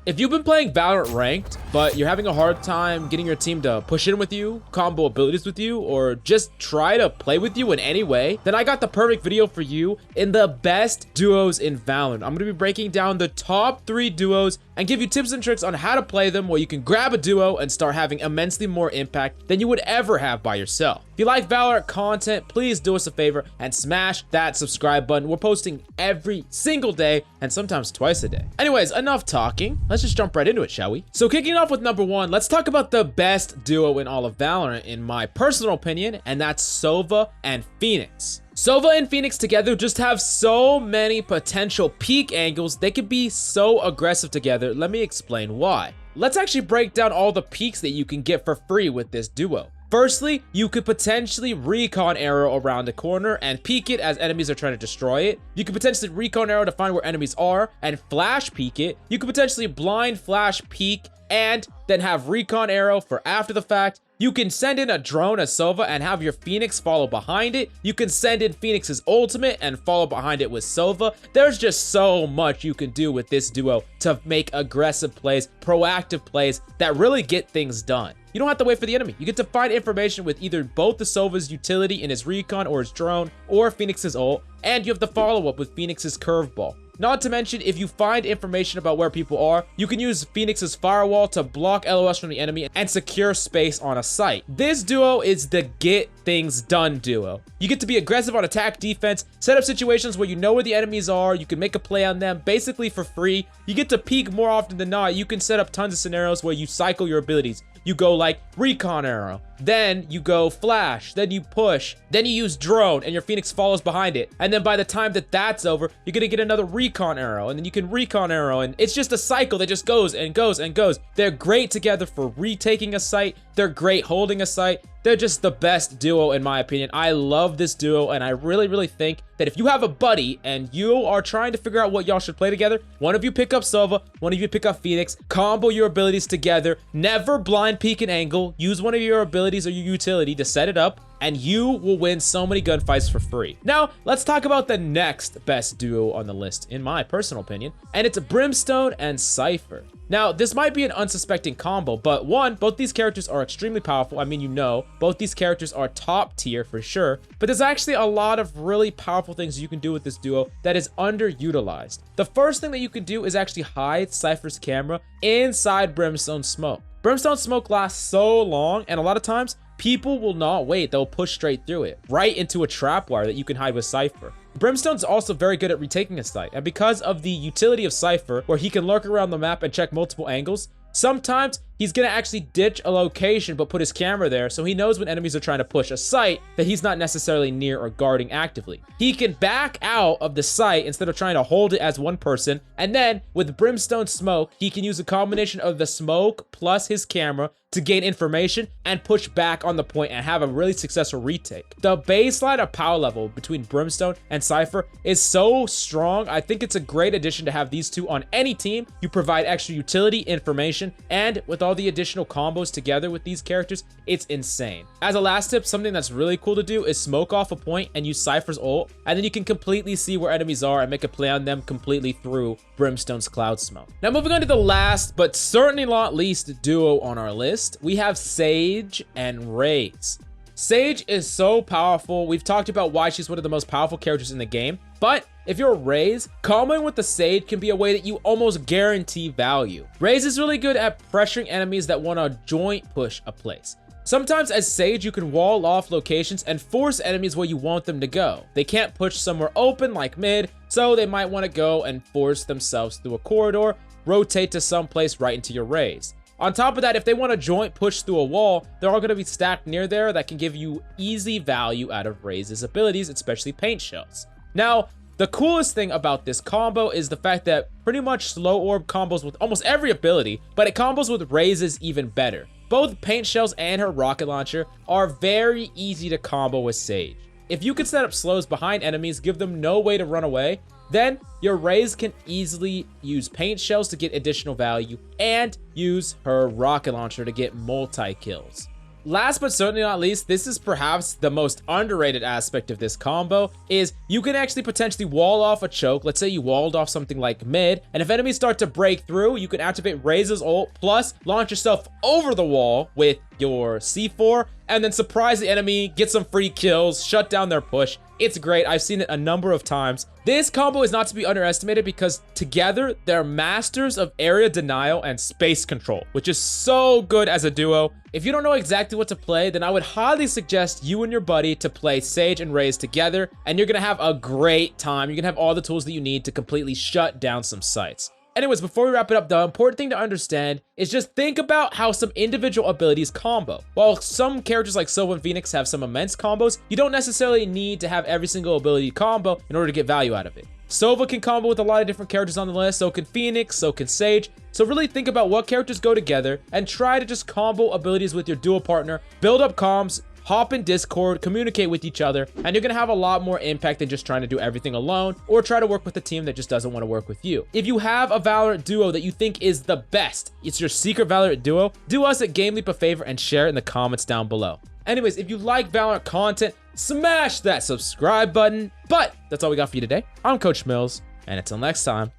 If you've been playing Valorant ranked, but you're having a hard time getting your team to push in with you, combo abilities with you, or just try to play with you in any way, then I got the perfect video for you in the best duos in Valorant. I'm going to be breaking down the top 3 duos and give you tips and tricks on how to play them where you can grab a duo and start having immensely more impact than you would ever have by yourself. If you like Valorant content, please do us a favor and smash that subscribe button. We're posting every single day and sometimes twice a day. Anyways, enough talking. Let's just jump right into it, shall we? So kicking off with number 1, let's talk about the best duo in all of Valorant in my personal opinion, and that's Sova and Phoenix. Sova and Phoenix together just have so many potential peak angles. They could be so aggressive together. Let me explain why. Let's actually break down all the peaks that you can get for free with this duo. Firstly, you could potentially recon arrow around the corner and peek it as enemies are trying to destroy it. You could potentially recon arrow to find where enemies are and flash peek it. You could potentially blind flash peek and then have recon arrow for after the fact. You can send in a drone as Sova and have your Phoenix follow behind it. You can send in Phoenix's ultimate and follow behind it with Sova. There's just so much you can do with this duo to make aggressive plays, proactive plays that really get things done. You don't have to wait for the enemy. You get to find information with either both the Sova's utility in his recon or his drone or Phoenix's ult, and you have the follow-up with Phoenix's curveball. Not to mention, if you find information about where people are, you can use Phoenix's firewall to block LOS from the enemy and secure space on a site. This duo is the get things done duo. You get to be aggressive on attack defense, set up situations where you know where the enemies are, you can make a play on them basically for free. You get to peek more often than not. You can set up tons of scenarios where you cycle your abilities. You go like recon arrow, then you go flash, then you push, then you use drone and your Phoenix follows behind it. And then by the time that that's over, you're gonna get another recon arrow and then you can recon arrow, and it's just a cycle that just goes and goes and goes. They're great together for retaking a site. They're great holding a site. They're just the best duo in my opinion. I love this duo, and I really think that if you have a buddy and you are trying to figure out what y'all should play together, one of you pick up Sova, one of you pick up Phoenix, combo your abilities together, never blind peek an angle, use one of your abilities or your utility to set it up, and you will win so many gunfights for free. Now, let's talk about the next best duo on the list, in my personal opinion, and it's Brimstone and Cypher. Now, this might be an unsuspecting combo, but one, both these characters are extremely powerful. I mean, you know, both these characters are top tier for sure, but there's actually a lot of really powerful things you can do with this duo that is underutilized. The first thing that you can do is actually hide Cypher's camera inside Brimstone's smoke. Brimstone's smoke lasts so long, and a lot of times, people will not wait. They'll push straight through it, right into a trapwire that you can hide with Cypher. Brimstone's also very good at retaking a site, and because of the utility of Cypher, where he can lurk around the map and check multiple angles, sometimes he's gonna actually ditch a location but put his camera there so he knows when enemies are trying to push a site that he's not necessarily near or guarding actively. He can back out of the site instead of trying to hold it as one person, and then with Brimstone smoke, he can use a combination of the smoke plus his camera to gain information and push back on the point and have a really successful retake. The baseline of power level between Brimstone and Cypher is so strong. I think it's a great addition to have these two on any team. You provide extra utility, information, and with all the additional combos together with these characters, it's insane. As a last tip, something that's really cool to do is smoke off a point and use Cypher's ult, and then you can completely see where enemies are and make a play on them completely through Brimstone's cloud smoke. Now moving on to the last, but certainly not least duo on our list, we have Sage and Raze. Sage is so powerful. We've talked about why she's one of the most powerful characters in the game, but if you're Raze, comboing with the Sage can be a way that you almost guarantee value. Raze is really good at pressuring enemies that want to joint push a place. Sometimes as Sage, you can wall off locations and force enemies where you want them to go. They can't push somewhere open like mid, so they might want to go and force themselves through a corridor, rotate to some place right into your Raze. On top of that, if they want to joint push through a wall, they're all going to be stacked near there that can give you easy value out of Raze's abilities, especially paint shells. Now, the coolest thing about this combo is the fact that pretty much slow orb combos with almost every ability, but it combos with Raze's even better. Both paint shells and her rocket launcher are very easy to combo with Sage. If you can set up slows behind enemies, give them no way to run away, then your Raze can easily use paint shells to get additional value and use her rocket launcher to get multi-kills. last but certainly not least, this is perhaps the most underrated aspect of this combo, is you can actually potentially wall off a choke. Let's say you walled off something like mid, and if enemies start to break through, you can activate Raze's ult, plus launch yourself over the wall with your C4, and then surprise the enemy, get some free kills, shut down their push. It's great. I've seen it a number of times. This combo is not to be underestimated because together they're masters of area denial and space control, which is so good as a duo. If you don't know exactly what to play, then I would highly suggest you and your buddy to play Sage and Raze together, and you're gonna have a great time. You're gonna have all the tools that you need to completely shut down some sites. Anyways, before we wrap it up, the important thing to understand is just think about how some individual abilities combo. While some characters like Sova and Phoenix have some immense combos, you don't necessarily need to have every single ability combo in order to get value out of it. Sova can combo with a lot of different characters on the list, so can Phoenix, so can Sage. So really think about what characters go together and try to just combo abilities with your duo partner, build up comms, hop in Discord, communicate with each other, and you're gonna have a lot more impact than just trying to do everything alone or try to work with a team that just doesn't want to work with you. If you have a Valorant duo that you think is the best, it's your secret Valorant duo, do us at GameLeap a favor and share it in the comments down below. Anyways, if you like Valorant content, smash that subscribe button. But that's all we got for you today. I'm Coach Mills, and until next time,